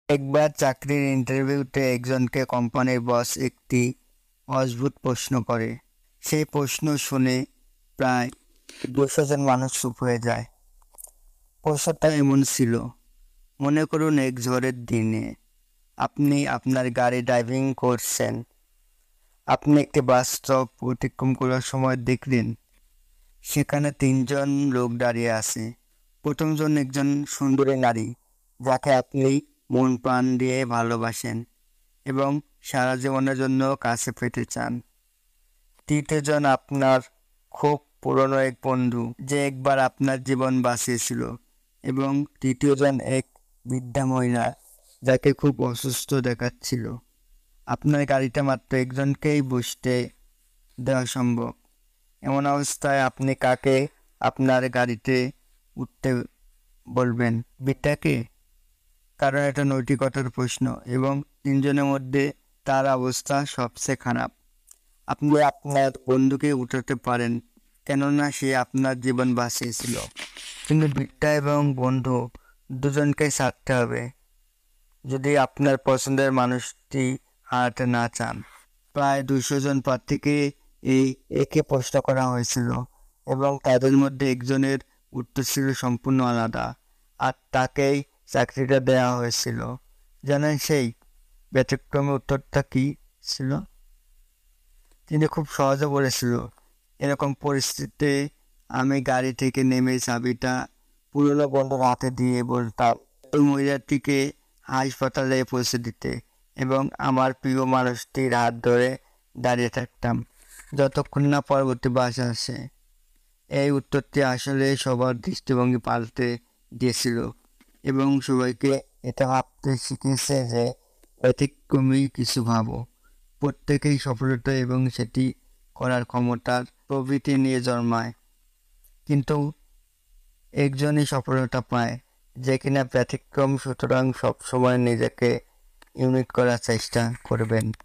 একবার চাকরির ইন্টারভিউতে একজনকে কোম্পানির বস একটি অদ্ভুত প্রশ্ন করে। সেই প্রশ্ন শুনে প্রায় 200 জন মানুষ চুপ হয়ে যায়। প্রশ্নটা এমন ছিল, মনে করুন এক ঝড়ের দিনে আপনি আপনার গাড়ি ড্রাইভিং করছেন। আপনি একটি বাস স্টপ অতিক্রম করার সময় দেখলেন সেখানে 3জন লোক দাঁড়িয়ে আছে। প্রথমজন একজন সুন্দরী নারী, যাকে আপনি মন প্রাণ দিয়ে ভালোবাসেন এবং সারা জীবনের জন্য কাছে পেতে চান। তৃতীয়জন আপনার খুব পুরনো এক বন্ধু, যে একবার আপনার জীবন বাঁচিয়েছিল। এবং তৃতীয়জন এক বৃদ্ধা মহিলা, যাকে খুব অসুস্থ দেখাচ্ছিল। আপনার গাড়িটা মাত্র একজনকেই বসতে দেওয়া সম্ভব। এমন অবস্থায় আপনি কাকে আপনার গাড়িতে উঠতে বলবেন? বৃদ্ধাকে? কারণ এটা নৈতিকতার প্রশ্ন এবং 3জনের মধ্যে তার অবস্থা সবচেয়ে খারাপ। আপনি আপনার বন্ধুকে উঠাতে পারেন, কেননা সে আপনার জীবন বাঁচিয়েছিল, কিন্তু বৃদ্ধা এবং বন্ধু দুজনকেই ছাড়তে হবে যদি আপনার পছন্দের মানুষটি হারাতে না চান। প্রায় 200 জন প্রার্থীকে একে প্রশ্ন করা হয়েছিল এবং তাদের মধ্যে একজনের উত্তর ছিল সম্পূর্ণ আলাদা, আর তাকেই চাকরিটা দেওয়া হয়েছিল। জানেন সেই ব্যতিক্রমী উত্তরটা কী ছিল? তিনি খুব সহজে বলেছিল, এরকম পরিস্থিতিতে আমি গাড়ি থেকে নেমে চাবিটা পুরনো বন্ধুর হাতে দিয়ে বলতাম ওই মহিলাটিকে হাসপাতালে পৌঁছে দিতে এবং আমার প্রিয় মানুষটির হাত ধরে দাঁড়িয়ে থাকতাম যতক্ষণ না পরবর্তী বাস আসে। এই উত্তরটি আসলে সবার দৃষ্টিভঙ্গি পাল্টে দিয়েছিল এবং সবাইকে এটা ভাবতে শিখেছে যে ব্যতিক্রমী কিছু ভাবো। প্রত্যেকেই সফলতা এবং সেটি করার ক্ষমতার প্রবৃত্তি নিয়ে জন্মায়, কিন্তু একজনই সফলতা পায় যে কিনা ব্যতিক্রম। সুতরাং সবসময় নিজেকে ইউনিক করার চেষ্টা করবেন।